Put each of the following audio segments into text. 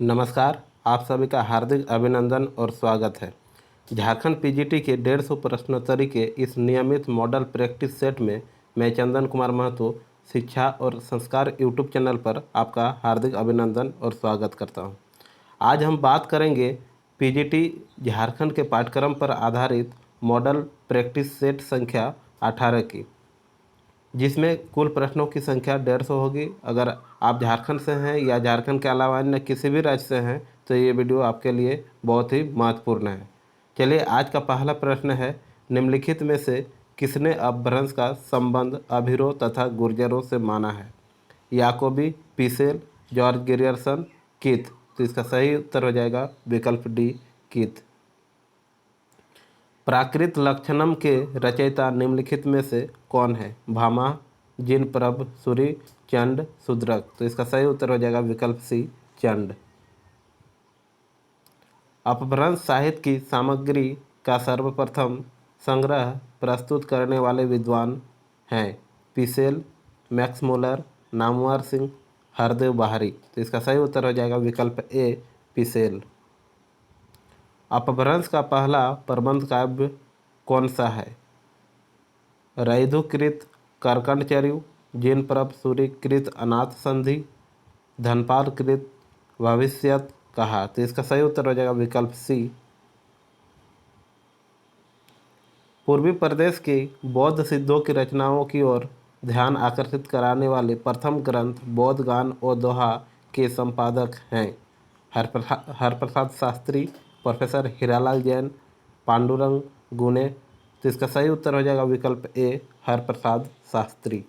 नमस्कार। आप सभी का हार्दिक अभिनंदन और स्वागत है। झारखंड पीजीटी के 150 प्रश्नोत्तरी के इस नियमित मॉडल प्रैक्टिस सेट में मैं चंदन कुमार महतो शिक्षा और संस्कार यूट्यूब चैनल पर आपका हार्दिक अभिनंदन और स्वागत करता हूं। आज हम बात करेंगे पीजीटी झारखंड के पाठ्यक्रम पर आधारित मॉडल प्रैक्टिस सेट संख्या 18 की, जिसमें कुल प्रश्नों की संख्या 150 होगी। अगर आप झारखंड से हैं या झारखंड के अलावा अन्य किसी भी राज्य से हैं तो ये वीडियो आपके लिए बहुत ही महत्वपूर्ण है। चलिए, आज का पहला प्रश्न है, निम्नलिखित में से किसने अपभ्रंश का संबंध अभिरो तथा गुर्जरों से माना है? याकोबी, पिसेल, जॉर्ज गिरियर्सन, कीथ। तो इसका सही उत्तर हो जाएगा विकल्प डी, कीथ। प्राकृत लक्षणम के रचयिता निम्नलिखित में से कौन है? भामा, जिनप्रभ, सूरि, चंड, शूद्रक। तो इसका सही उत्तर हो जाएगा विकल्प सी, चंड। अपभ्रंश साहित्य की सामग्री का सर्वप्रथम संग्रह प्रस्तुत करने वाले विद्वान हैं? पिसेल, मैक्स मुलर, नामवर सिंह, हरदेव बाहरी। तो इसका सही उत्तर हो जाएगा विकल्प ए, पिसेल। अपभ्रंश का पहला प्रबंध काव्य कौन सा है? रैधुकृत करकंडचर्यु, जिनप्रभ सूरि कृत अनाथ संधि, धनपाल कृत भविष्यत कहा। तो इसका सही उत्तर हो जाएगा विकल्प सी। पूर्वी प्रदेश की बौद्ध सिद्धों की रचनाओं की ओर ध्यान आकर्षित कराने वाले प्रथम ग्रंथ बौद्ध गान और दोहा के संपादक हैं? हरप्रसाद शास्त्री, प्रोफेसर हीरालाल जैन, पांडुरंग गुने। तो इसका सही उत्तर हो जाएगा विकल्प ए, हरप्रसाद शास्त्री।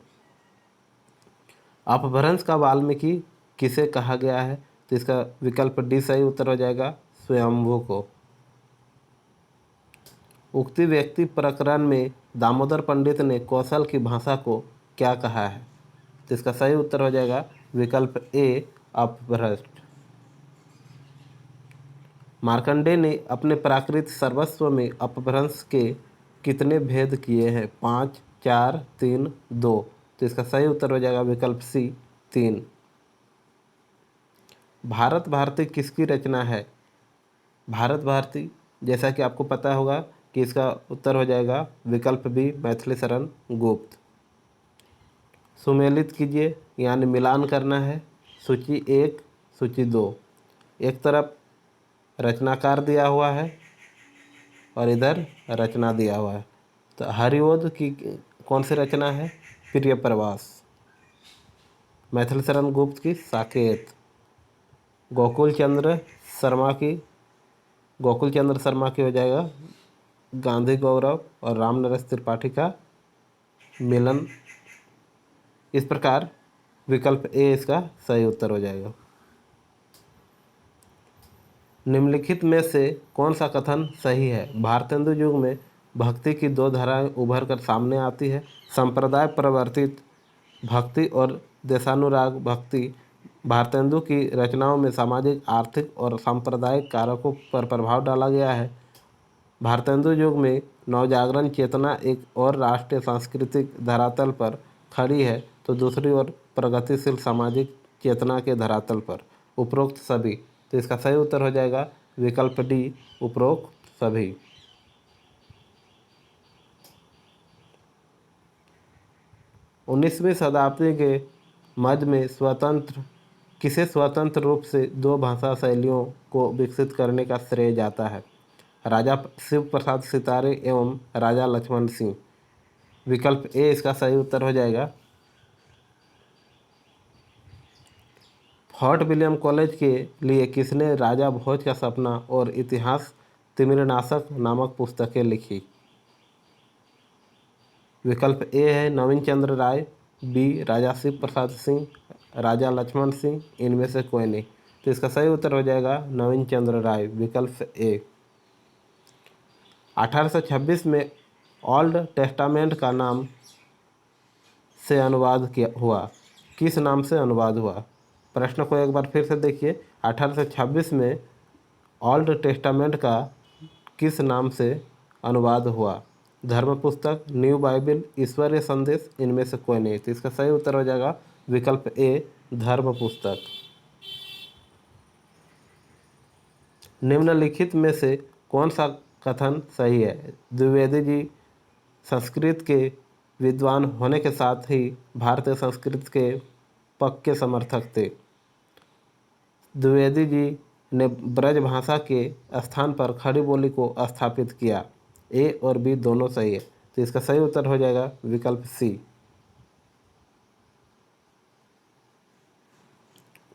अपभ्रंश का वाल्मीकि किसे कहा गया है? तो इसका विकल्प डी सही उत्तर हो जाएगा स्वयंभू को। उक्ति व्यक्ति प्रकरण में दामोदर पंडित ने कौशल की भाषा को क्या कहा है? तो इसका सही उत्तर हो जाएगा विकल्प ए, अपभ्रष्ट। मार्कंडेय ने अपने प्राकृत सर्वस्व में अपभ्रंश के कितने भेद किए हैं? 5, 4, 3, 2। तो इसका सही उत्तर हो जाएगा विकल्प सी, 3। भारत भारती किसकी रचना है? भारत भारती, जैसा कि आपको पता होगा कि इसका उत्तर हो जाएगा विकल्प बी, मैथिली शरण गुप्त। सुमेलित कीजिए, यानी मिलान करना है। सूची 1, सूची 2। एक तरफ रचनाकार दिया हुआ है और इधर रचना दिया हुआ है। तो हरिओद की कौन सी रचना है? प्रिय प्रवास। मैथिली शरण गुप्त की साकेत। गोकुल चंद्र शर्मा की हो जाएगा गांधी गौरव, और राम नरेश त्रिपाठी का मिलन। इस प्रकार विकल्प ए इसका सही उत्तर हो जाएगा। निम्नलिखित में से कौन सा कथन सही है? भारतेंदु युग में भक्ति की दो धाराएं उभर कर सामने आती है। संप्रदाय प्रवर्तित भक्ति और देशानुराग भक्ति। भारतेंदु की रचनाओं में सामाजिक, आर्थिक और सांप्रदायिक कारकों पर प्रभाव डाला गया है। भारतेंदु युग में नवजागरण चेतना एक और राष्ट्रीय सांस्कृतिक धरातल पर खड़ी है, तो दूसरी ओर प्रगतिशील सामाजिक चेतना के धरातल पर। उपरोक्त सभी। तो इसका सही उत्तर हो जाएगा विकल्प डी, उपरोक्त सभी। 19वीं शताब्दी के मध्य में किसे स्वतंत्र रूप से दो भाषा शैलियों को विकसित करने का श्रेय जाता है? राजा शिव प्रसाद सितारे एवं राजा लक्ष्मण सिंह। विकल्प ए इसका सही उत्तर हो जाएगा। फोर्ट विलियम कॉलेज के लिए किसने राजा भोज का सपना और इतिहास तिमिरनाशक नामक पुस्तकें लिखी? विकल्प ए है नवीन चंद्र राय, बी राजा शिव प्रसाद सिंह, राजा लक्ष्मण सिंह, इनमें से कोई नहीं। तो इसका सही उत्तर हो जाएगा नवीन चंद्र राय, विकल्प ए। 1826 में ओल्ड टेस्टामेंट का नाम से अनुवाद किया हुआ, किस नाम से अनुवाद हुआ? प्रश्न को एक बार फिर से देखिए। 1826 में ओल्ड टेस्टामेंट का किस नाम से अनुवाद हुआ? धर्म पुस्तक, न्यू बाइबिल, ईश्वरीय संदेश, इनमें से कोई नहीं। तो इसका सही उत्तर हो जाएगा विकल्प ए, धर्म पुस्तक। निम्नलिखित में से कौन सा कथन सही है? द्विवेदी जी संस्कृत के विद्वान होने के साथ ही भारतीय संस्कृत के पक्के समर्थक थे। द्विवेदी जी ने ब्रज भाषा के स्थान पर खड़ी बोली को स्थापित किया। ए और बी दोनों सही है, तो इसका सही उत्तर हो जाएगा विकल्प सी।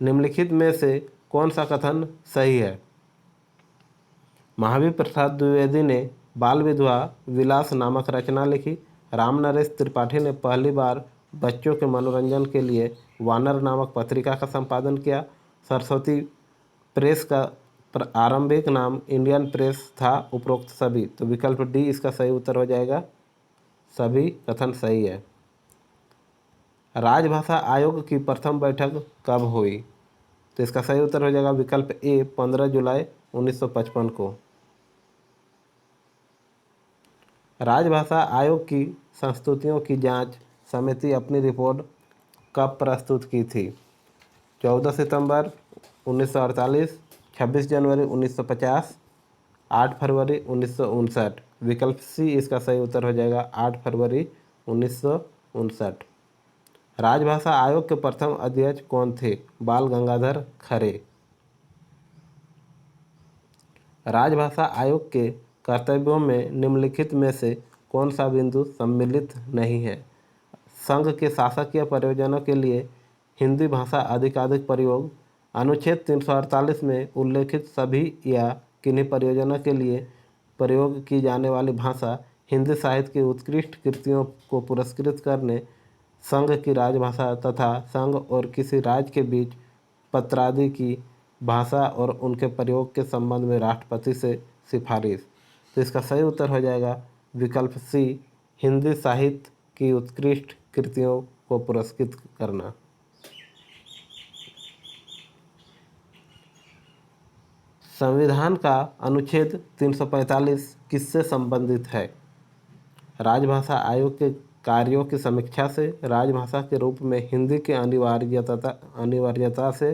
निम्नलिखित में से कौन सा कथन सही है? महावीर प्रसाद द्विवेदी ने बाल विधवा विलास नामक रचना लिखी। राम नरेश त्रिपाठी ने पहली बार बच्चों के मनोरंजन के लिए वानर नामक पत्रिका का संपादन किया। सरस्वती प्रेस का आरंभिक नाम इंडियन प्रेस था। उपरोक्त सभी, तो विकल्प डी इसका सही उत्तर हो जाएगा। सभी कथन सही है। राजभाषा आयोग की प्रथम बैठक कब हुई? तो इसका सही उत्तर हो जाएगा विकल्प ए 15 जुलाई 1955 को। राजभाषा आयोग की संस्तुतियों की जांच समिति अपनी रिपोर्ट कब प्रस्तुत की थी? 14 सितंबर 1948, 26 जनवरी 1950, 8 फरवरी 1959। विकल्प सी इसका सही उत्तर हो जाएगा 8 फरवरी 1959। राजभाषा आयोग के प्रथम अध्यक्ष कौन थे? बाल गंगाधर खरे। राजभाषा आयोग के कर्तव्यों में निम्नलिखित में से कौन सा बिंदु सम्मिलित नहीं है? संघ के शासकीय प्रयोजनों के लिए हिंदी भाषा अधिकाधिक प्रयोग। अनुच्छेद 348 में उल्लेखित सभी या किन्हीं परियोजना के लिए प्रयोग की जाने वाली भाषा हिंदी साहित्य की उत्कृष्ट कृतियों को पुरस्कृत करने। संघ की राजभाषा तथा संघ और किसी राज्य के बीच पत्रादि की भाषा और उनके प्रयोग के संबंध में राष्ट्रपति से सिफारिश। तो इसका सही उत्तर हो जाएगा विकल्प सी, हिंदी साहित्य की उत्कृष्ट कृतियों को पुरस्कृत करना। संविधान का अनुच्छेद 345 किससे संबंधित है? राजभाषा आयोग के कार्यों की समीक्षा से, राजभाषा के रूप में हिंदी की अनिवार्यता से,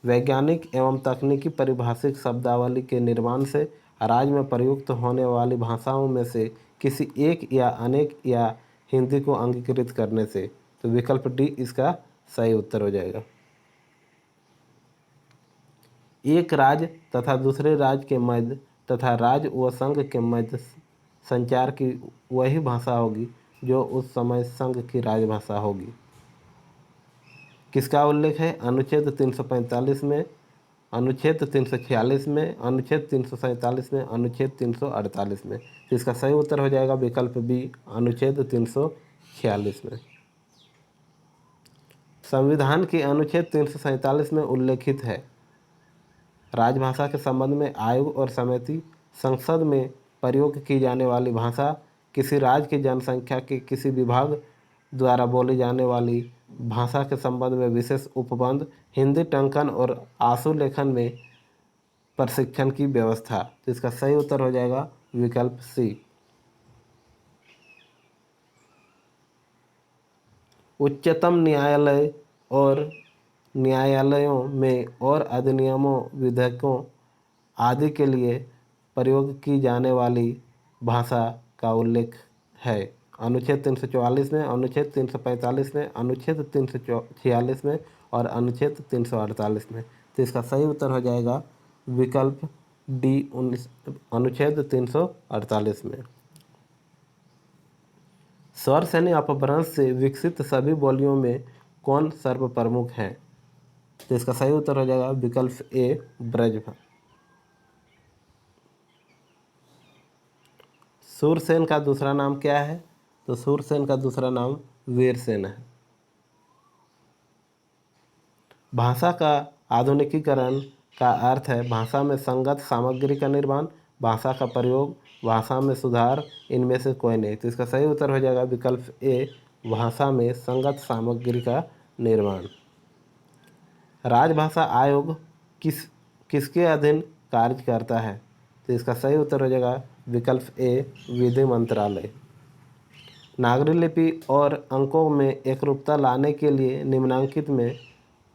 वैज्ञानिक एवं तकनीकी परिभाषिक शब्दावली के निर्माण से, राज्य में प्रयुक्त होने वाली भाषाओं में से किसी एक या अनेक या हिंदी को अंगीकृत करने से। तो विकल्प डी इसका सही उत्तर हो जाएगा। एक राज्य तथा दूसरे राज्य के मध्य तथा राज्य व संघ के मध्य संचार की वही भाषा होगी जो उस समय संघ की राजभाषा होगी। किसका उल्लेख है? अनुच्छेद 345 में, अनुच्छेद 346 में, अनुच्छेद 347 में, अनुच्छेद 348 में। तो इसका सही उत्तर हो जाएगा विकल्प बी, अनुच्छेद 346 में। संविधान के अनुच्छेद 347 में उल्लेखित है, राजभाषा के संबंध में आयोग और समिति संसद में प्रयोग की जाने वाली भाषा किसी राज्य की जनसंख्या के किसी विभाग द्वारा बोली जाने वाली भाषा के संबंध में विशेष उपबंध, हिंदी टंकन और आशु लेखन में प्रशिक्षण की व्यवस्था। तो इसका सही उत्तर हो जाएगा विकल्प सी। उच्चतम न्यायालय और न्यायालयों में और अधिनियमों, विधेयकों आदि के लिए प्रयोग की जाने वाली भाषा का उल्लेख है। अनुच्छेद 344 में, अनुच्छेद 345 में, अनुच्छेद 346 में और अनुच्छेद 348 में। तो इसका सही उत्तर हो जाएगा विकल्प डी, अनुच्छेद 348 में। स्वर श्रेणी अपभ्रंश से विकसित सभी बोलियों में कौन सर्वप्रमुख है? तो इसका सही उत्तर हो जाएगा विकल्प ए, ब्रज। सूरसेन का दूसरा नाम क्या है? तो सूरसेन का दूसरा नाम वीरसेन है। भाषा का आधुनिकीकरण का अर्थ है भाषा में संगत सामग्री का निर्माण, भाषा का प्रयोग, भाषा में सुधार, इनमें से कोई नहीं। तो इसका सही उत्तर हो जाएगा विकल्प ए, भाषा में संगत सामग्री का निर्माण। राजभाषा आयोग किसके अधीन कार्य करता है? तो इसका सही उत्तर हो जाएगा विकल्प ए, विधि मंत्रालय। नागरी लिपि और अंकों में एकरूपता लाने के लिए निम्नलिखित में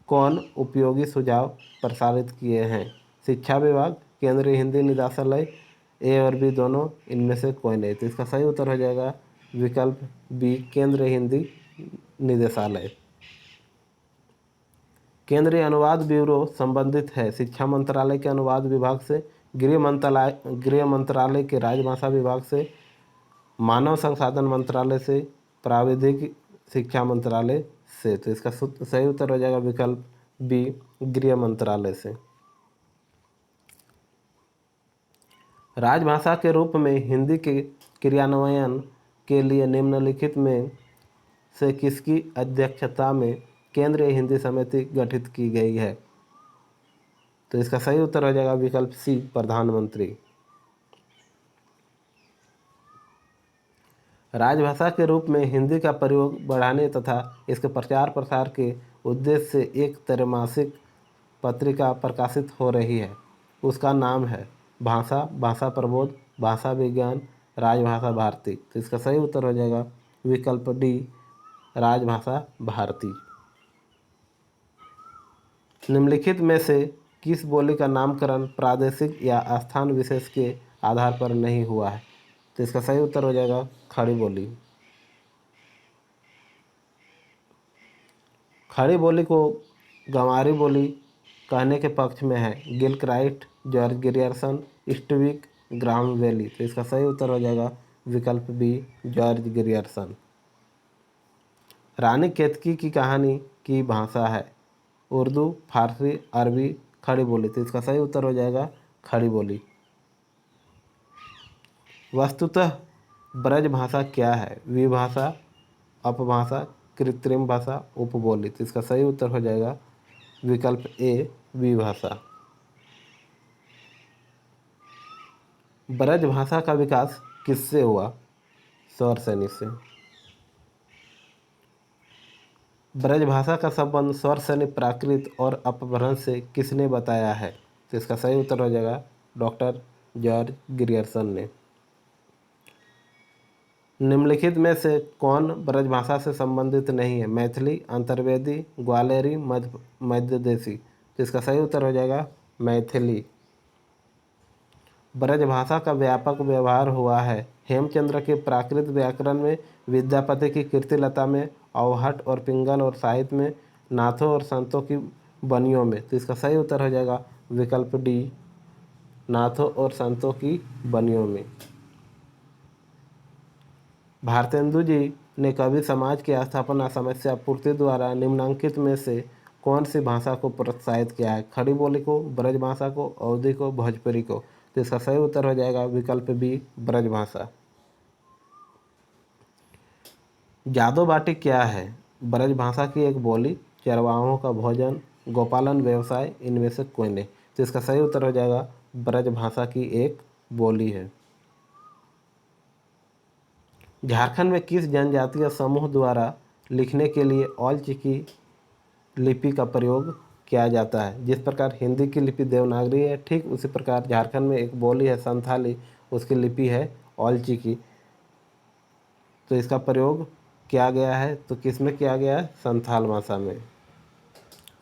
कौन उपयोगी सुझाव प्रसारित किए हैं? शिक्षा विभाग, केंद्रीय हिंदी निदेशालय, ए और बी दोनों, इनमें से कोई नहीं। तो इसका सही उत्तर हो जाएगा विकल्प बी, केंद्रीय हिंदी निदेशालय। केंद्रीय अनुवाद ब्यूरो संबंधित है शिक्षा मंत्रालय के अनुवाद विभाग से, गृह मंत्रालय के राजभाषा विभाग से, मानव संसाधन मंत्रालय से, प्राविधिक शिक्षा मंत्रालय से। तो इसका सही उत्तर हो जाएगा विकल्प बी, गृह मंत्रालय से। राजभाषा के रूप में हिंदी के क्रियान्वयन के लिए निम्नलिखित में से किसकी अध्यक्षता में केंद्रीय हिंदी समिति गठित की गई है? तो इसका सही उत्तर हो जाएगा विकल्प सी, प्रधानमंत्री। राजभाषा के रूप में हिंदी का प्रयोग बढ़ाने तथा इसके प्रचार प्रसार के उद्देश्य से एक त्रैमासिक पत्रिका प्रकाशित हो रही है, उसका नाम है भाषा प्रबोध, भाषा विज्ञान, राजभाषा भारती। तो इसका सही उत्तर हो जाएगा विकल्प डी, राजभाषा भारती। निम्नलिखित में से किस बोली का नामकरण प्रादेशिक या स्थान विशेष के आधार पर नहीं हुआ है? तो इसका सही उत्तर हो जाएगा खड़ी बोली। खड़ी बोली को गंवारी बोली कहने के पक्ष में है गिलक्राइट, जॉर्ज ग्रियर्सन, स्टुविक, ग्राहम वेली। तो इसका सही उत्तर हो जाएगा विकल्प बी, जॉर्ज ग्रियर्सन। रानी केतकी की कहानी की भाषा है उर्दू, फारसी, अरबी, खड़ी बोली। तो इसका सही उत्तर हो जाएगा खड़ी बोली। वस्तुतः ब्रज भाषा क्या है? विभाषा, अपभाषा, कृत्रिम भाषा, उपबोली। तो इसका सही उत्तर हो जाएगा विकल्प ए, विभाषा। ब्रज भाषा का विकास किससे हुआ? स्वर सैनिक से। ब्रज भाषा का संबंध स्वर सैनिक प्राकृत और अपभ्रंश से किसने बताया है? तो इसका सही उत्तर हो जाएगा डॉक्टर जॉर्ज ग्रियर्सन ने। निम्नलिखित में से कौन ब्रजभाषा से संबंधित नहीं है? मैथिली, अंतर्वेदी, ग्वालियरी, मध्यदेशी। तो इसका सही उत्तर हो जाएगा मैथिली। ब्रजभाषा का व्यापक व्यवहार हुआ है हेमचंद्र के प्राकृत व्याकरण में, विद्यापति की कीर्तिलता में, अवहट और पिंगल और साहित्य में, नाथों और संतों की बनियों में। तो इसका सही उत्तर हो जाएगा विकल्प डी, नाथों और संतों की बनियों में। भारतेंदु जी ने कवि समाज की स्थापना समस्या पूर्ति द्वारा निम्नांकित में से कौन सी भाषा को प्रोत्साहित किया है? खड़ी बोली को, ब्रजभाषा को, अवधी को, भोजपुरी को। तो इसका सही उत्तर हो जाएगा विकल्प बी, ब्रजभाषा। जादो बाटी क्या है? ब्रजभाषा की एक बोली, चरवाहों का भोजन, गोपालन व्यवसाय, इनमें से कोई नहीं। तो इसका सही उत्तर हो जाएगा ब्रजभाषा की एक बोली है। झारखंड में किस जनजातीय समूह द्वारा लिखने के लिए ऑल चिकी लिपि का प्रयोग किया जाता है? जिस प्रकार हिंदी की लिपि देवनागरी है, ठीक उसी प्रकार झारखंड में एक बोली है संथाली, उसकी लिपि है ऑल चिकी। तो इसका प्रयोग किया गया है, तो किस में किया गया है? संथाल भाषा में।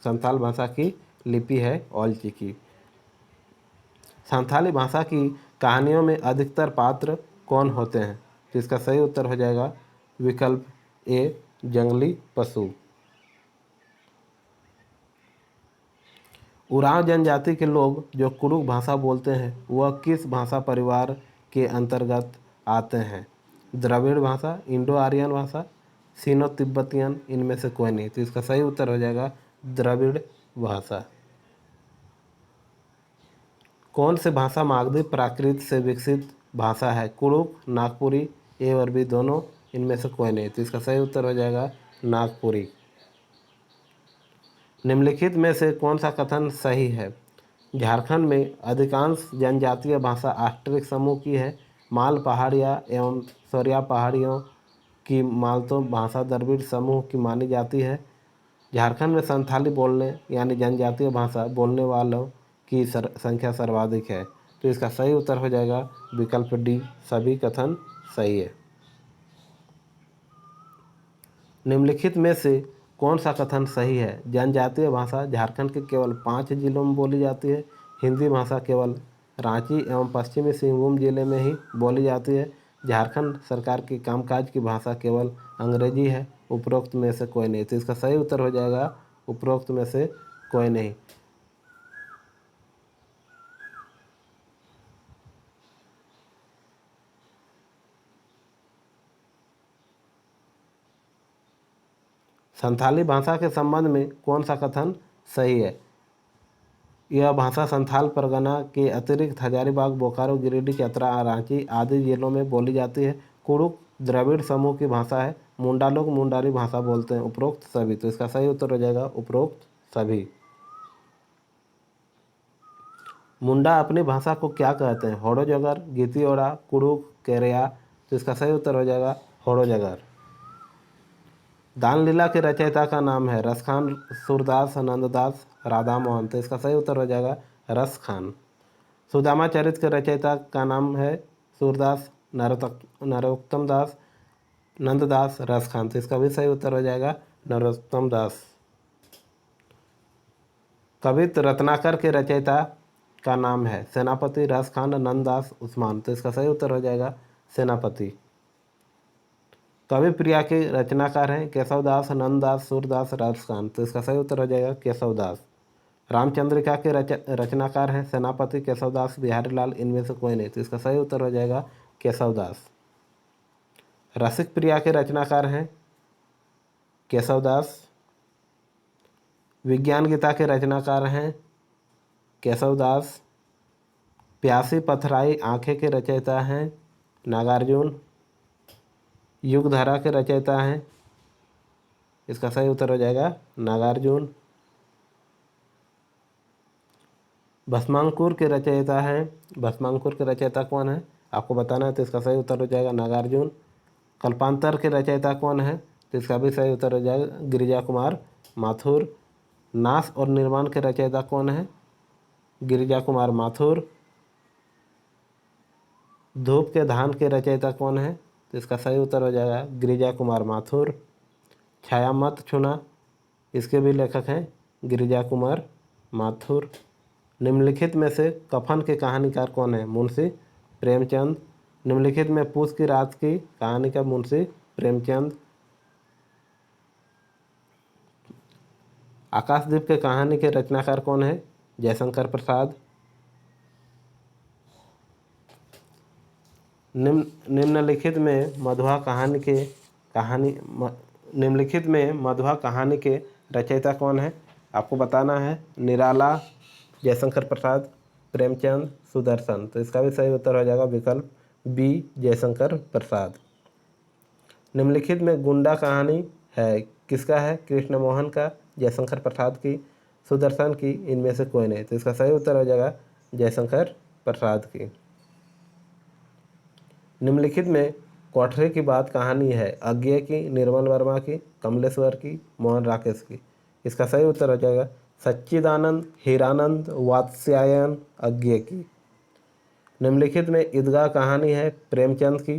संथाल भाषा की लिपि है ऑल चिकी। संथाली भाषा की कहानियों में अधिकतर पात्र कौन होते हैं? तो इसका सही उत्तर हो जाएगा विकल्प ए, जंगली पशु। उरांव जनजाति के लोग जो कुरुक भाषा बोलते हैं वह किस भाषा परिवार के अंतर्गत आते हैं? द्रविड़ भाषा, इंडो आर्यन भाषा, सीनो तिब्बतियन, इनमें से कोई नहीं। तो इसका सही उत्तर हो जाएगा द्रविड़ भाषा। कौन से भाषा मागधी प्राकृत से विकसित भाषा है? कुरुक, नागपुरी, ए और बी दोनों, इनमें से कोई नहीं। तो इसका सही उत्तर हो जाएगा नागपुरी। निम्नलिखित में से कौन सा कथन सही है? झारखंड में अधिकांश जनजातीय भाषा आष्ट्रिक समूह की है। माल पहाड़िया एवं सौरिया पहाड़ियों की मालतो भाषा द्रविड़ समूह की मानी जाती है। झारखंड में संथाली बोलने यानी जनजातीय भाषा बोलने वालों की संख्या सर्वाधिक है। तो इसका सही उत्तर हो जाएगा विकल्प डी, सभी कथन सही है। निम्नलिखित में से कौन सा कथन सही है? जनजातीय भाषा झारखंड के केवल 5 जिलों में बोली जाती है। हिंदी भाषा केवल रांची एवं पश्चिमी सिंहभूम जिले में ही बोली जाती है। झारखंड सरकार की कामकाज की भाषा केवल अंग्रेजी है। उपरोक्त में से कोई नहीं। तो इसका सही उत्तर हो जाएगा उपरोक्त में से कोई नहीं। संथाली भाषा के संबंध में कौन सा कथन सही है? यह भाषा संथाल परगना के अतिरिक्त हजारीबाग, बोकारो, गिरिडीह, चतरा, रांची आदि जिलों में बोली जाती है। कुड़ुक द्रविड़ समूह की भाषा है। मुंडा लोग मुंडारी भाषा बोलते हैं। उपरोक्त सभी। तो इसका सही उत्तर हो जाएगा उपरोक्त सभी। मुंडा अपनी भाषा को क्या कहते हैं? होड़ोजगर, गीतियोड़ा, कुड़ुक, केरिया। तो इसका सही उत्तर हो जाएगा होड़ोजगर। दान लीला के रचयिता का नाम है रसखान, सूरदास, नंददास, राधा मोहन। तो इसका सही उत्तर हो जाएगा रसखान। सुदामा चरित के रचयिता का नाम है सूरदास, नरोत्तम दास, नंददास, रसखान। तो इसका भी सही उत्तर हो जाएगा नरोत्तम दास। कवित्त रत्नाकर के रचयिता का नाम है सेनापति, रसखान, नंददास, उस्मान। तो इसका सही उत्तर हो जाएगा सेनापति। कवि प्रिया के रचनाकार हैं केशवदास, नंददास, सूरदास, रसखान। तो इसका सही उत्तर हो जाएगा केशवदास। रामचंद्रिका के रचनाकार हैं सेनापति, केशवदास, बिहारी लाल। इनमें से कोई नहीं। तो इसका सही उत्तर हो जाएगा केशवदास। रसिक प्रिया के रचनाकार हैं केशवदास। विज्ञान गीता के रचनाकार हैं केशवदास। प्यासी पथराई आंखें के रचयिता हैं नागार्जुन। युगधारा के रचयिता हैं, इसका सही उत्तर हो जाएगा नागार्जुन। भस्मांकुर के रचयिता हैं, भस्मांकुर के रचयिता कौन है आपको बताना है। तो इसका सही उत्तर हो जाएगा नागार्जुन। कल्पांतर के रचयिता कौन है? तो इसका भी सही उत्तर हो जाएगा गिरिजा कुमार माथुर। नाश और निर्माण के रचयिता कौन है? गिरिजा कुमार माथुर। धूप के धान के रचयिता कौन है? तो इसका सही उत्तर हो जाएगा गिरिजा कुमार माथुर। छाया मत छूना, इसके भी लेखक हैं गिरिजा कुमार माथुर। निम्नलिखित में से कफन के कहानीकार कौन है? मुंशी प्रेमचंद। निम्नलिखित में पूस की रात की कहानी का मुंशी प्रेमचंद। आकाशदीप के कहानी के रचनाकार कौन है? जयशंकर प्रसाद। निम्नलिखित में मधुआ कहानी के रचयिता कौन है आपको बताना है। निराला, जयशंकर प्रसाद, प्रेमचंद, सुदर्शन। तो इसका भी सही उत्तर हो जाएगा विकल्प बी, जयशंकर प्रसाद। निम्नलिखित में गुंडा कहानी है किसका है? कृष्ण मोहन का, जयशंकर प्रसाद की, सुदर्शन की। इनमें से कोई नहीं। तो इसका सही उत्तर हो जाएगा जयशंकर प्रसाद की। निम्नलिखित में कोठरी की बात कहानी है अज्ञेय की, निर्मल वर्मा की, कमलेश्वर की, मोहन राकेश की। इसका सही उत्तर हो जाएगा सच्चिदानंद, हीरानंद, वात्स्यायन, अज्ञेय की। निम्नलिखित में ईदगाह कहानी है प्रेमचंद की।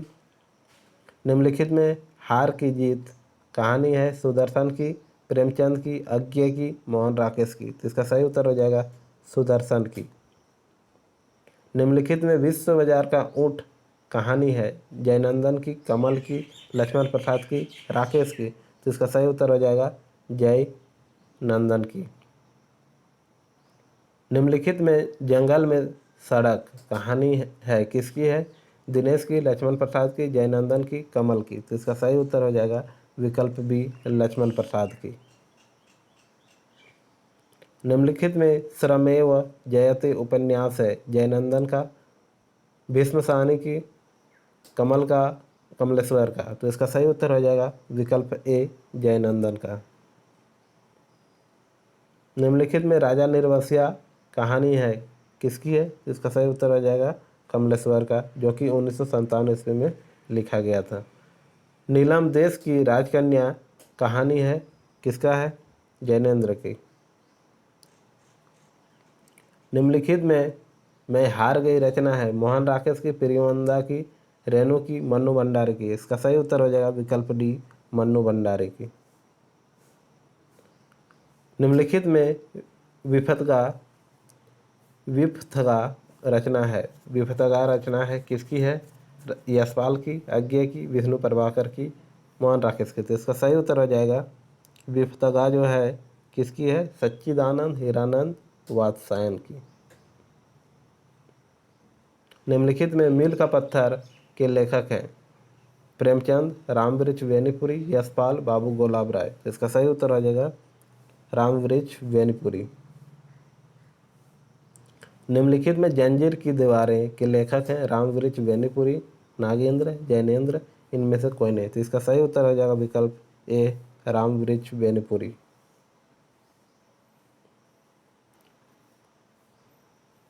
निम्नलिखित में हार की जीत कहानी है सुदर्शन की, प्रेमचंद की, अज्ञेय की, मोहन राकेश की। तो इसका सही उत्तर हो जाएगा सुदर्शन की। निम्नलिखित में विश्व बाजार का ऊँट कहानी है जयनंदन की, कमल की, लक्ष्मण प्रसाद की, राकेश की। तो इसका सही उत्तर हो जाएगा जय नंदन की। निम्नलिखित में जंगल में सड़क कहानी है किसकी है? दिनेश की, लक्ष्मण प्रसाद की, जयनंदन की, कमल की। तो इसका सही उत्तर हो जाएगा विकल्प बी, लक्ष्मण प्रसाद की। निम्नलिखित में श्रमेव जयते उपन्यास है जयनंदन का, भीष्म साहनी की, कमल का, कमलेश्वर का। तो इसका सही उत्तर हो जाएगा विकल्प ए, जयनंदन का। निम्नलिखित में राजा निर्वसिया कहानी है किसकी है? इसका सही उत्तर हो जाएगा कमलेश्वर का, जो कि 1957 ईस्वी में लिखा गया था। नीलम देश की राजकन्या कहानी है किसका है? जैनेन्द्र की। निम्नलिखित में मैं हार गई रचना है मोहन राकेश की, प्रियंवदा की, रेणु की, मन्नू भंडारी की। इसका सही उत्तर हो जाएगा विकल्प डी, मन्नू भंडारी की। निम्नलिखित में विपथगा रचना है? विभूतिकार रचना है, किसकी है? यशपाल की, अज्ञे की, विष्णु प्रभाकर की, मोहन राकेश की। तो इसका सही उत्तर हो जाएगा विभूतिकार जो है किसकी है? सच्चिदानंद हीरानंद वात्स्यायन की। निम्नलिखित में मील का पत्थर के लेखक हैं? प्रेमचंद, रामवृक्ष बेनीपुरी, यशपाल, बाबू गुलाब राय। इसका सही उत्तर हो जाएगा रामवृक्ष बेनीपुरी। निम्नलिखित में जंजीर की दीवारें के लेखक हैं? रामवृक्ष बेनीपुरी, नागेंद्र, जैनेन्द्र, इनमें से कोई नहीं। तो इसका सही उत्तर हो जाएगा विकल्प ए रामवृक्ष बेनीपुरी।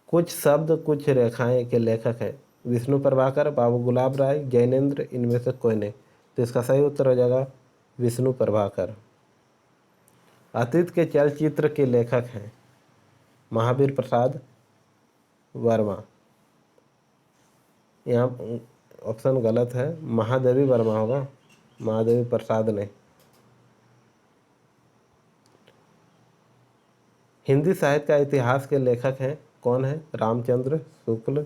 कुछ शब्द कुछ रेखाएं के लेखक हैं? विष्णु प्रभाकर, बाबू गुलाब राय, जैनेन्द्र, इनमें से कोई नहीं। तो इसका सही उत्तर हो जाएगा विष्णु प्रभाकर। अतीत के चलचित्र के लेखक हैं? महावीर प्रसाद वर्मा। यहाँ ऑप्शन गलत है, महादेवी वर्मा होगा, महादेवी प्रसाद नहीं। हिंदी साहित्य का इतिहास के लेखक हैं? कौन है? रामचंद्र शुक्ल,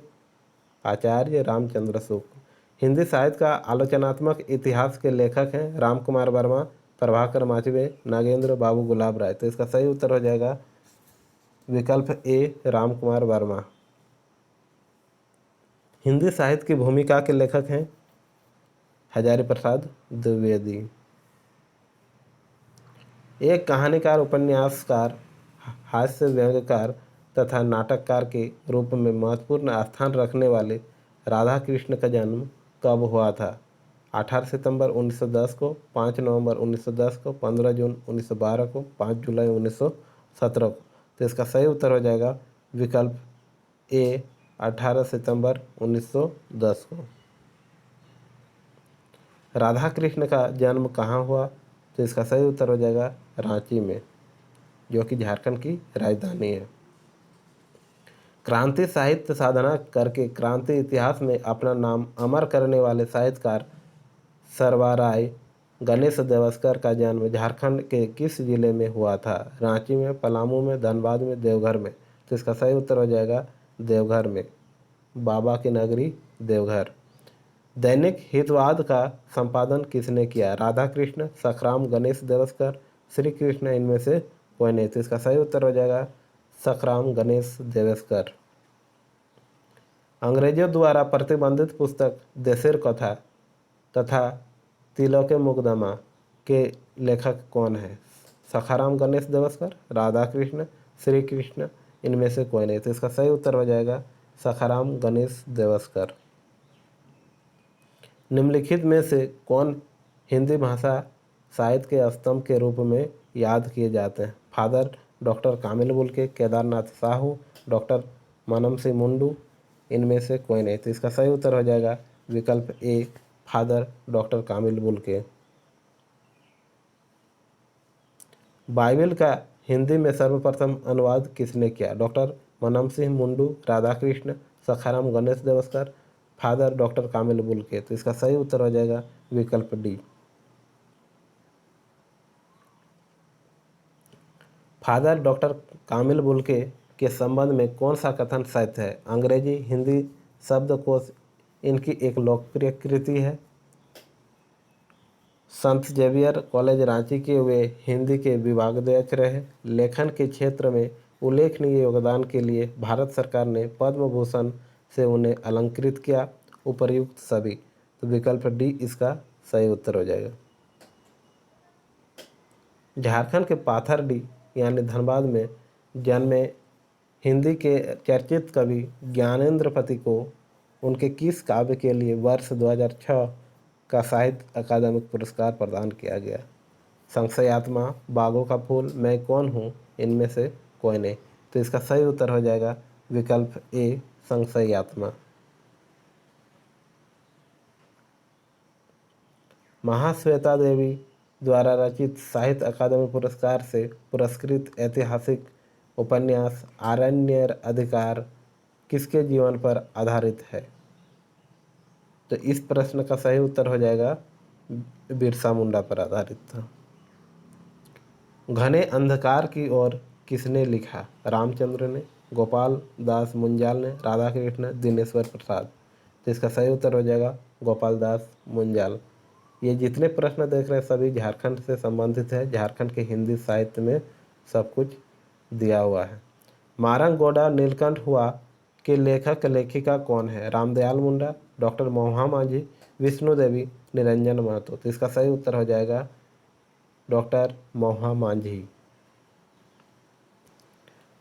आचार्य रामचंद्र शुक्ल। हिंदी साहित्य का आलोचनात्मक इतिहास के लेखक हैं? राम कुमार वर्मा, प्रभाकर माचवे, नागेंद्र, बाबू गुलाब राय। तो इसका सही उत्तर हो जाएगा विकल्प ए राम कुमार वर्मा। हिंदी साहित्य की भूमिका के लेखक हैं? हजारी प्रसाद द्विवेदी। एक कहानीकार, उपन्यासकार, हास्य व्यंग्यकार तथा नाटककार के रूप में महत्वपूर्ण स्थान रखने वाले राधा कृष्ण का जन्म कब हुआ था? 18 सितंबर 1910 को, 5 नवंबर 1910 को, 15 जून 1912 को, 5 जुलाई 1917 को। तो इसका सही उत्तर हो जाएगा विकल्प ए 18 सितंबर 1910 को। राधा कृष्ण का जन्म कहाँ हुआ? तो इसका सही उत्तर हो जाएगा रांची में, जो कि झारखंड की राजधानी है। क्रांति साहित्य साधना करके क्रांति इतिहास में अपना नाम अमर करने वाले साहित्यकार सर्वराय गणेश देवस्कर का जन्म झारखंड के किस जिले में हुआ था? रांची में, पलामू में, धनबाद में, देवघर में। तो इसका सही उत्तर हो जाएगा देवघर में, बाबा की नगरी देवघर। दैनिक हितवाद का संपादन किसने किया? राधा कृष्ण, सखराम गणेश देवस्कर, श्री कृष्ण, इनमें से कोई नहीं। तो इसका सही उत्तर हो जाएगा सखराम गणेश देवस्कर। अंग्रेजों द्वारा प्रतिबंधित पुस्तक देशेर कथा तथा तिलके मुकदमा के लेखक कौन है? सखाराम गणेश देवस्कर, राधा कृष्ण, श्री कृष्ण, इनमें से कोई नहीं। तो इसका सही उत्तर हो जाएगा सखाराम गणेश देवस्कर। निम्नलिखित में से कौन हिंदी भाषा साहित्य के स्तंभ के रूप में याद किए जाते हैं? Father doctor Camille Bulcke, Kedarnath Sahu, doctor Manam Singh मुंडू, इनमें से कोई नहीं। तो इसका सही उत्तर हो जाएगा विकल्प A father doctor Camille Bulcke. Bible का हिंदी में सर्वप्रथम अनुवाद किसने किया? Doctor Manam Singh Mundu, Radhakrishna, Sakharam Ganesh Deoskar, father doctor Camille Bulcke. तो इसका सही उत्तर हो जाएगा विकल्प D. Father doctor Camille Bulcke के संबंध में कौन सा कथन सत्य है? अंग्रेजी हिंदी शब्दकोश इनकी एक लोकप्रिय कृति है। संत जेवियर कॉलेज रांची के वे हिंदी के विभागाध्यक्ष रहे। लेखन के क्षेत्र में उल्लेखनीय योगदान के लिए भारत सरकार ने पद्म भूषण से उन्हें अलंकृत किया। उपर्युक्त सभी। तो विकल्प डी इसका सही उत्तर हो जाएगा। झारखंड के पाथरडी यानी धनबाद में जन्मे हिंदी के चर्चित कवि ज्ञानेंद्र को उनके किस काव्य के लिए वर्ष 2006 का साहित्य अकादमिक पुरस्कार प्रदान किया गया? संशयात्मा, बागों का फूल, मैं कौन हूँ, इनमें से कोई नहीं। तो इसका सही उत्तर हो जाएगा विकल्प ए संशयात्मा। महाश्वेता देवी द्वारा रचित साहित्य अकादमी पुरस्कार से पुरस्कृत ऐतिहासिक उपन्यास आरण्य अधिकार किसके जीवन पर आधारित है? तो इस प्रश्न का सही उत्तर हो जाएगा बिरसा मुंडा पर आधारित था। घने अंधकार की ओर किसने लिखा? रामचंद्र ने, गोपाल दास मुंजाल ने, राधा कृष्ण, दिनेश्वर प्रसाद। तो इसका सही उत्तर हो जाएगा गोपाल दास मुंजाल। ये जितने प्रश्न देख रहे हैं सभी झारखंड से संबंधित है। झारखंड के हिंदी साहित्य में सब कुछ दिया हुआ है। मारंग गोडा नीलकंठ हुआ के लेखक लेखिका कौन है? रामदयाल मुंडा, डॉक्टर मोहा मांझी, विष्णु देवी, निरंजन महतो। तो इसका सही उत्तर हो जाएगा डॉक्टर मोहा मांझी।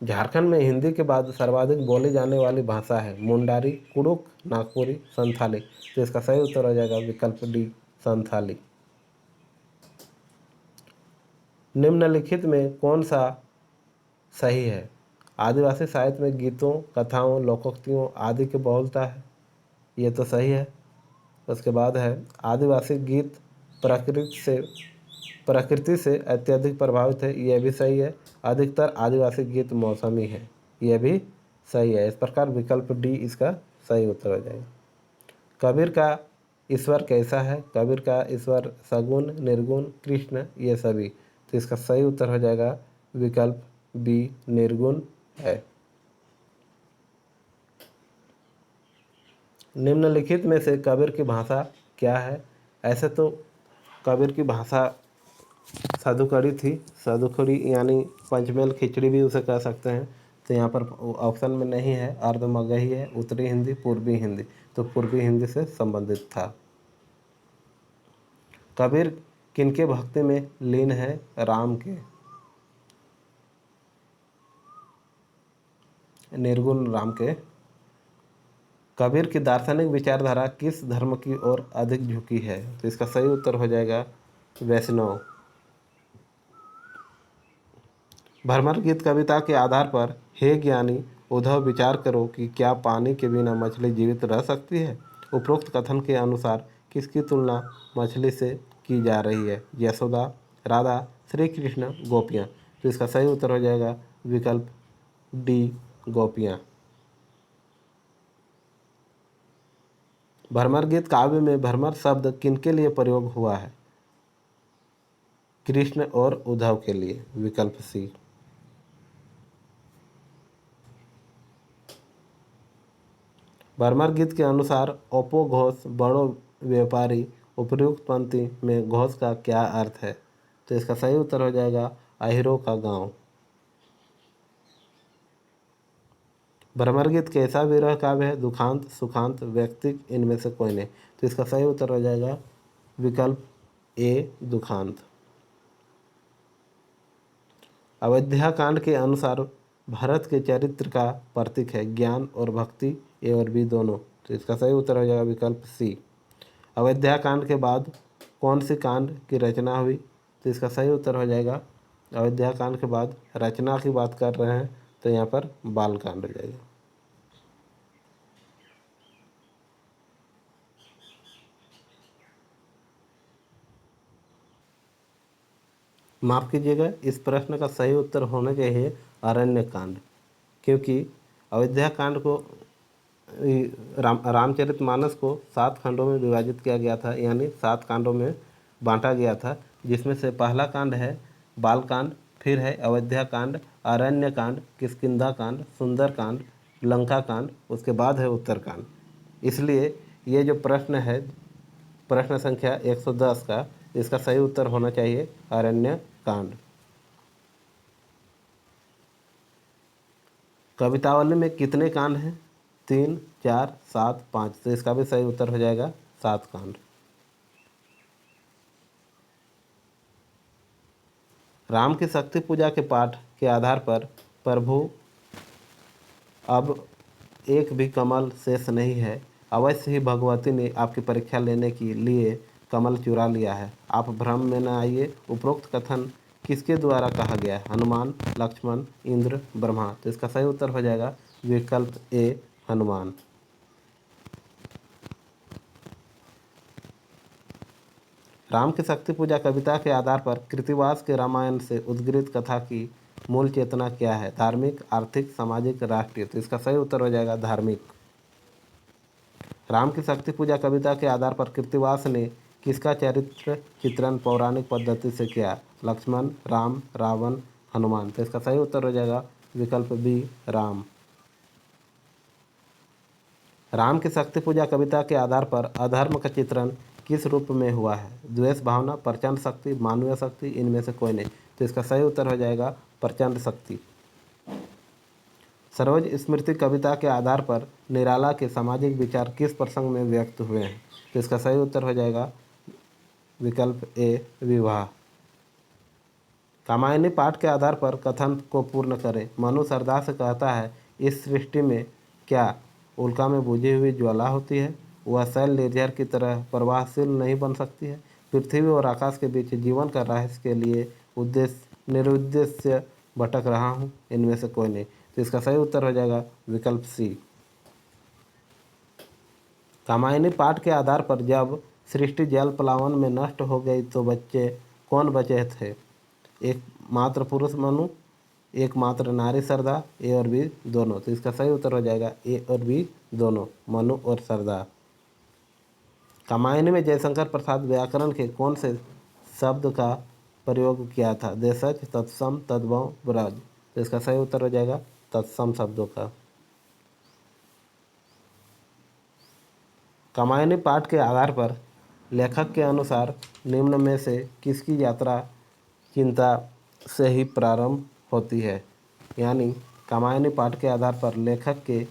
झारखंड में हिंदी के बाद सर्वाधिक बोली जाने वाली भाषा है मुंडारी, कुड़ुक, नागपुरी, संथाली। तो इसका सही उत्तर हो जाएगा विकल्प डी, संथाली। निम्नलिखित में कौन सा सही है? आदिवासी साहित्य में गीतों, कथाओं, लोकोक्तियों आदि की बहुलता है। ये तो सही है। उसके बाद है आदिवासी गीत प्रकृति से अत्यधिक प्रभावित है। यह भी सही है। अधिकतर आदिवासी गीत मौसमी है। यह भी सही है। इस प्रकार विकल्प डी इसका सही उत्तर हो जाएगा। कबीर का ईश्वर कैसा है? कबीर का ईश्वर सगुण, निर्गुण, कृष्ण, ये सभी। तो इसका सही उत्तर हो जाएगा विकल्प बी, निर्गुण है। निम्नलिखित में से कबीर की भाषा क्या है? ऐसे तो कबीर की भाषा साधुकड़ी थी। साधुकड़ी यानी पंचमेल खिचड़ी भी उसे कह सकते हैं। तो यहाँ पर ऑप्शन में नहीं है। अर्ध मगही है, उत्तरी हिंदी, पूर्वी हिंदी। तो पूर्वी हिंदी से संबंधित था। कबीर किनके भक्ति में लीन है? राम के, निर्गुण राम के। कबीर की दार्शनिक विचारधारा किस धर्म की ओर अधिक झुकी है? तो इसका सही उत्तर हो जाएगा वैष्णव। भ्रमर गीत कविता के आधार पर हे ज्ञानी उद्धव विचार करो कि क्या पानी के बिना मछली जीवित रह सकती है? उपरोक्त कथन के अनुसार किसकी तुलना मछली से की जा रही है? यशोदा, राधा, श्री कृष्ण, गोपियाँ। तो इसका सही उत्तर हो जाएगा विकल्प डी, गोपियाँ। भ्रमर गीत काव्य में भ्रमर शब्द किनके लिए प्रयोग हुआ है? कृष्ण और उद्धव के लिए। विकल्प सी। भ्रमर गीत के अनुसार ओपो घोष बड़ो व्यापारी। उपर्युक्त पंक्ति में घोष का क्या अर्थ है? तो इसका सही उत्तर हो जाएगा अहिरो का गांव। भ्रमर गीत कैसा विरह काव्य है? दुखांत, सुखांत, व्यक्तिक, इनमें से कोई नहीं। तो इसका सही उत्तर हो जाएगा विकल्प ए, दुखांत। अयोध्या कांड के अनुसार भरत के चरित्र का प्रतीक है ज्ञान और भक्ति, ए और बी दोनों। तो इसका सही उत्तर हो जाएगा विकल्प सी। अयोध्या कांड के बाद कौन सी कांड की रचना हुई? तो इसका सही उत्तर हो जाएगा अयोध्या कांड के बाद रचना की बात कर रहे हैं तो यहाँ पर बाल कांड हो जाएगा। माफ़ कीजिएगा, इस प्रश्न का सही उत्तर होना चाहिए अरण्य कांड, क्योंकि अयोध्या कांड को रामचरितमानस को 7 खंडों में विभाजित किया गया था, यानी 7 कांडों में बांटा गया था, जिसमें से पहला कांड है बाल कांड, फिर है अयोध्या कांड, अरण्य कांड, किष्किंधा कांड, सुंदर कांड, लंका कांड, उसके बाद है उत्तरकांड। इसलिए ये जो प्रश्न है प्रश्न संख्या 110 का, इसका सही उत्तर होना चाहिए अरण्य कांड। कवितावली में कितने कांड हैं? 3, 4, 7, 5। तो इसका भी सही उत्तर हो जाएगा 7 कांड। राम की शक्ति पूजा के पाठ के आधार पर प्रभु अब एक भी कमल शेष नहीं है, अवश्य ही भगवती ने आपकी परीक्षा लेने के लिए कमल चुरा लिया है, आप भ्रम में न आइए। उपरोक्त कथन किसके द्वारा कहा गया है? हनुमान, लक्ष्मण, इंद्र, ब्रह्मा। तो इसका सही उत्तर हो जाएगा विकल्प ए, हनुमान। राम की शक्ति पूजा कविता के आधार पर कृतिवास के रामायण से उद्गृत कथा की मूल चेतना क्या है? धार्मिक, आर्थिक, सामाजिक, राष्ट्रीय। तो इसका सही उत्तर हो जाएगा धार्मिक। राम की शक्ति पूजा कविता के आधार पर कृतिवास ने किसका चरित्र चित्रण पौराणिक पद्धति से किया? लक्ष्मण, राम, रावण, हनुमान। तो इसका सही उत्तर हो जाएगा विकल्प बी राम। राम की शक्ति पूजा कविता के आधार पर अधर्म का चित्रण किस रूप में हुआ है? द्वेष भावना, प्रचंड शक्ति, मानवीय शक्ति, इनमें से कोई नहीं। तो इसका सही उत्तर हो जाएगा प्रचंड शक्ति। सरोज स्मृति कविता के आधार पर निराला के सामाजिक विचार किस प्रसंग में व्यक्त हुए हैं? तो इसका सही उत्तर हो जाएगा विकल्प ए विवाह। कामायनी पाठ के आधार पर कथन को पूर्ण करें। मनु श्रद्धा से कहता है, इस सृष्टि में क्या उल्का में बुझी हुई ज्वाला होती है? वह शैल निर्झर की तरह प्रवाहशील नहीं बन सकती है? पृथ्वी और आकाश के बीच जीवन का रहस्य के लिए उद्देश्य निरुद्देश्य भटक रहा हूँ, इनमें से कोई नहीं। तो इसका सही उत्तर हो जाएगा विकल्प सी। कामायनी पाठ के आधार पर जब सृष्टि जल प्लावन में नष्ट हो गई तो बच्चे कौन बचे थे? एक मात्र पुरुष मनु, एक मात्र नारी श्रद्धा, ए और बी दोनों। तो इसका सही उत्तर हो जाएगा ए और बी दोनों, मनु और श्रद्धा। कामायनी में जयशंकर प्रसाद व्याकरण के कौन से शब्द का प्रयोग किया था? देशज, तत्सम, तद्भव, ब्रज। तो इसका सही उत्तर हो जाएगा तत्सम शब्दों का। कामायनी पाठ के आधार पर लेखक के अनुसार निम्न में से किसकी यात्रा चिंता से ही प्रारंभ होती है? यानी कामायनी पाठ के आधार पर लेखक के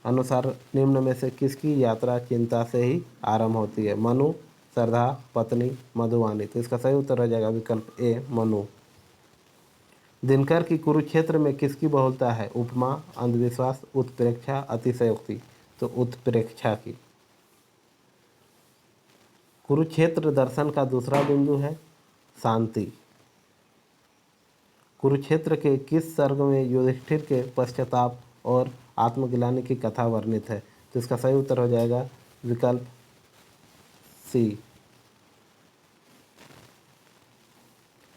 अनुसार निम्न में से किसकी यात्रा चिंता से ही आरंभ होती है? मनु, श्रद्धा, पत्नी, मधुवानी। तो इसका सही उत्तर हो जाएगा विकल्प ए मनु। दिनकर की कुरुक्षेत्र में किसकी बहुलता है? उपमा, अंधविश्वास, उत्प्रेक्षा, अतिशयोक्ति। तो उत्प्रेक्षा की। कुरुक्षेत्र दर्शन का दूसरा बिंदु है शांति। कुरुक्षेत्र के किस सर्ग में युधिष्ठिर के पश्चाताप और आत्मग्लानि की कथा वर्णित है? तो इसका सही उत्तर हो जाएगा विकल्प सी।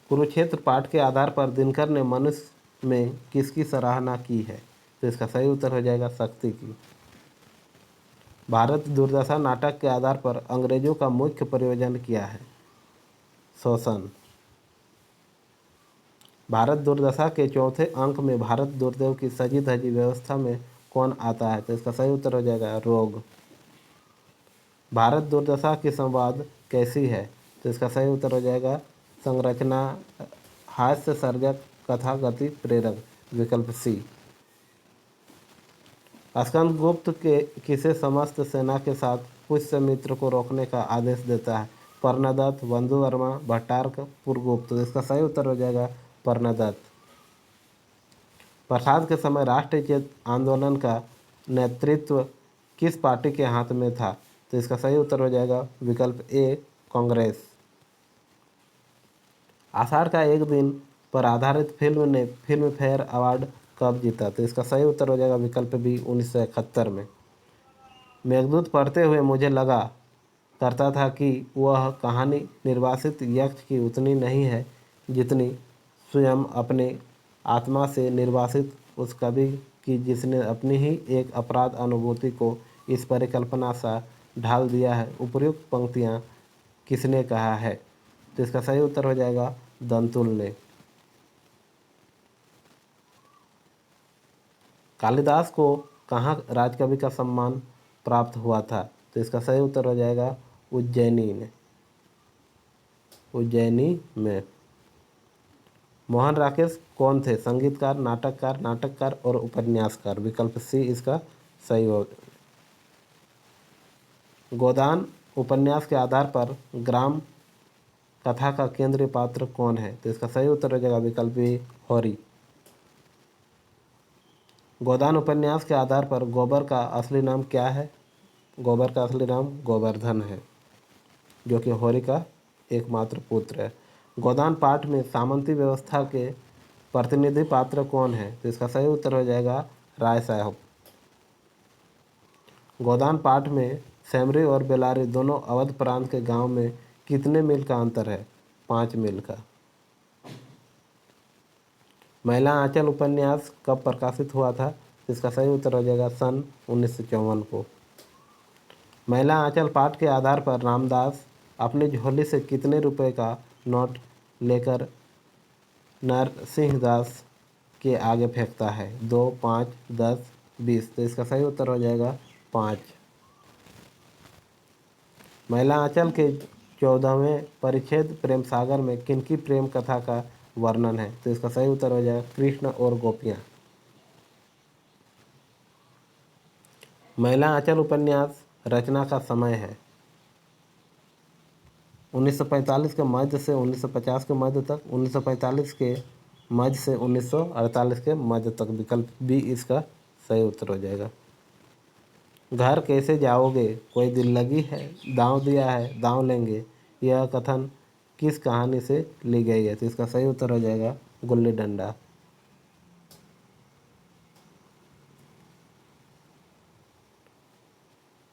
कुरुक्षेत्र पाठ के आधार पर दिनकर ने मनुष्य में किसकी सराहना की है? तो इसका सही उत्तर हो जाएगा शक्ति की। भारत दुर्दशा नाटक के आधार पर अंग्रेजों का मुख्य प्रयोजन क्या है? शोषण। भारत दुर्दशा के चौथे अंक में भारत दुर्देव की सजी धजी व्यवस्था में कौन आता है? तो इसका सही उत्तर हो जाएगा रोग। भारत दुर्दशा की संवाद कैसी है? तो इसका सही उत्तर हो जाएगा संरचना हास्य सर्जक, कथा गति प्रेरक। विकल्प सी। स्कंदगुप्त के किसे समस्त सेना के साथ पुष्यमित्र को रोकने का आदेश देता है? पर्णदत्त, बंधुवर्मा, भट्टारक, पुरगुप्त। तो इसका सही उत्तर हो जाएगा पर्णदत्त। प्रसाद के समय राष्ट्रीय चेत आंदोलन का नेतृत्व किस पार्टी के हाथ में था? तो इसका सही उत्तर हो जाएगा विकल्प ए कांग्रेस। आषाढ़ का एक दिन पर आधारित फिल्म ने फिल्म फेयर अवार्ड कब जीता? तो इसका सही उत्तर हो जाएगा विकल्प बी 1971 में। मेघदूत पढ़ते हुए मुझे लगा करता था कि वह कहानी निर्वासित यक्ष की उतनी नहीं है जितनी स्वयं अपने आत्मा से निर्वासित उस कवि की, जिसने अपनी ही एक अपराध अनुभूति को इस परिकल्पना सा ढाल दिया है। उपर्युक्त पंक्तियाँ किसने कहा है? तो इसका सही उत्तर हो जाएगा दंतुल ने। कालिदास को कहाँ राजकवि का सम्मान प्राप्त हुआ था? तो इसका सही उत्तर हो जाएगा उज्जैनी में। मोहन राकेश कौन थे? संगीतकार, नाटककार और उपन्यासकार। विकल्प सी इसका सही हो। गोदान उपन्यास के आधार पर ग्राम कथा का केंद्रीय पात्र कौन है? तो इसका सही उत्तर हो जाएगा विकल्प बी हौरी। गोदान उपन्यास के आधार पर गोबर का असली नाम क्या है? गोबर का असली नाम गोवर्धन है, जो कि हौरी का एकमात्र पुत्र है। गोदान पाठ में सामंती व्यवस्था के प्रतिनिधि पात्र कौन है? तो इसका सही उत्तर हो जाएगा राय साहब। गोदान पाठ में सेमरी और बेलारी दोनों अवध प्रांत के गांव में कितने मील का अंतर है? 5 मील का। महिला आंचल उपन्यास कब प्रकाशित हुआ था? इसका सही उत्तर हो जाएगा सन 1954 को। महिला आंचल पाठ के आधार पर रामदास अपनी झोली से कितने रुपए का नोट लेकर नरसिंहदास के आगे फेंकता है? 2, 5, 10, 20। तो इसका सही उत्तर हो जाएगा 5। महिला आंचल के 14वें परिच्छेद प्रेम सागर में किनकी प्रेम कथा का वर्णन है? तो इसका सही उत्तर हो जाएगा कृष्ण और गोपियाँ। महिला आंचल उपन्यास रचना का समय है 1945 के मध्य से 1950 के मध्य तक, 1945 के मध्य से 1948 के मध्य तक। विकल्प बी इसका सही उत्तर हो जाएगा। घर कैसे जाओगे, कोई दिल लगी है, दांव दिया है, दांव लेंगे, यह कथन किस कहानी से ली गई है? तो इसका सही उत्तर हो जाएगा गुल्ली डंडा।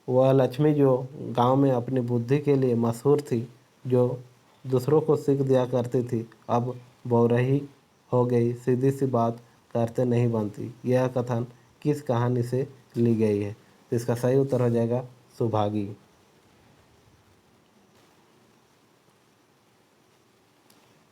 वह लक्ष्मी जो गांव में अपनी बुद्धि के लिए मशहूर थी, जो दूसरों को सीख दिया करती थी, अब बौरही हो गई, सीधी सी बात करते नहीं बनती, यह कथन किस कहानी से ली गई है? तो इसका सही उत्तर हो जाएगा सुभागी।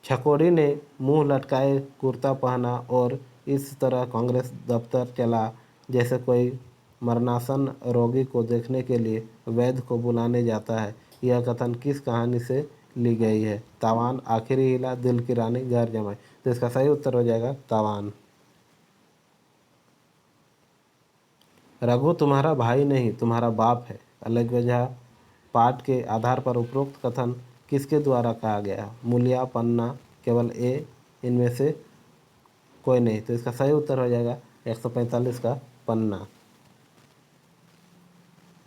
छकोड़ी ने मुंह लटकाए कुर्ता पहना और इस तरह कांग्रेस दफ्तर चला जैसे कोई मरणासन रोगी को देखने के लिए वैद्य को बुलाने जाता है, यह कथन किस कहानी से ली गई है? तावान, आखिरी हिला, दिल की रानी, घर जमाई। तो इसका सही उत्तर हो जाएगा तावान। रघु तुम्हारा भाई नहीं तुम्हारा बाप है, अलग वजह पाठ के आधार पर उपरोक्त कथन किसके द्वारा कहा गया? मूलिया, पन्ना, केवल ए, इनमें से कोई नहीं। तो इसका सही उत्तर हो जाएगा 145 का पन्ना।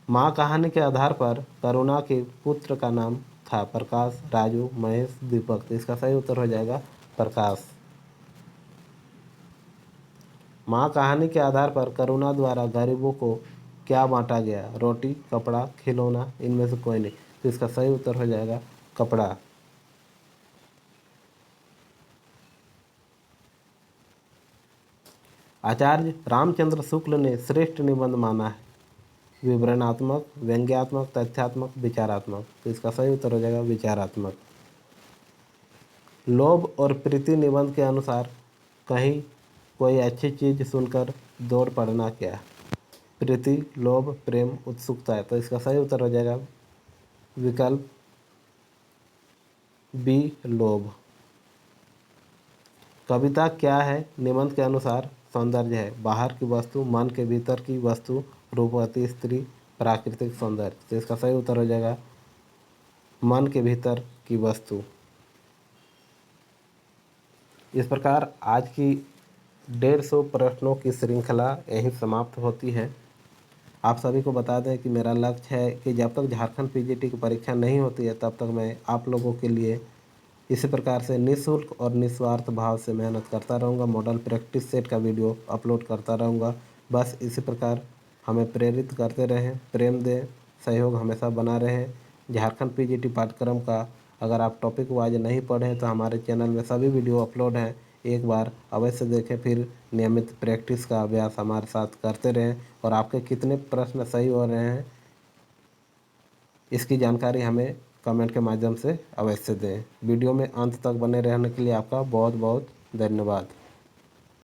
माँ कहानी के आधार पर करुणा के पुत्र का नाम था प्रकाश, राजू, महेश, दीपक। तो इसका सही उत्तर हो जाएगा प्रकाश। माँ कहानी के आधार पर करुणा द्वारा गरीबों को क्या बांटा गया? रोटी, कपड़ा, खिलौना, इनमें से कोई नहीं। तो इसका सही उत्तर हो जाएगा कपड़ा। आचार्य रामचंद्र शुक्ल ने श्रेष्ठ निबंध माना है? विवरणात्मक, व्यंग्यात्मक, तथ्यात्मक, विचारात्मक। तो इसका सही उत्तर हो जाएगा विचारात्मक। लोभ और प्रीति निबंध के अनुसार कहीं कोई अच्छी चीज सुनकर दौड़ पड़ना क्या? प्रीति, लोभ, प्रेम, उत्सुकता है। तो इसका सही उत्तर हो जाएगा विकल्प बी, लोभ। कविता क्या है? निबंध के अनुसार सौंदर्य है, बाहर की वस्तु, मन के भीतर की वस्तु, रूपवती स्त्री, प्राकृतिक सौंदर्य। तो इसका सही उत्तर हो जाएगा मन के भीतर की वस्तु। इस प्रकार आज की 150 प्रश्नों की श्रृंखला यहीं समाप्त होती है। आप सभी को बता दें कि मेरा लक्ष्य है कि जब तक झारखंड पीजीटी की परीक्षा नहीं होती है तब तक मैं आप लोगों के लिए इसी प्रकार से निःशुल्क और निस्वार्थ भाव से मेहनत करता रहूँगा। मॉडल प्रैक्टिस सेट का वीडियो अपलोड करता रहूँगा। बस इसी प्रकार हमें प्रेरित करते रहें, प्रेम दें, सहयोग हमेशा बना रहे। झारखंड पीजीटी पाठ्यक्रम का अगर आप टॉपिक वाइज नहीं पढ़ें तो हमारे चैनल में सभी वीडियो अपलोड हैं, एक बार अवश्य देखें, फिर नियमित प्रैक्टिस का अभ्यास हमारे साथ करते रहें। और आपके कितने प्रश्न सही हो रहे हैं इसकी जानकारी हमें कमेंट के माध्यम से अवश्य दें। वीडियो में अंत तक बने रहने के लिए आपका बहुत बहुत धन्यवाद।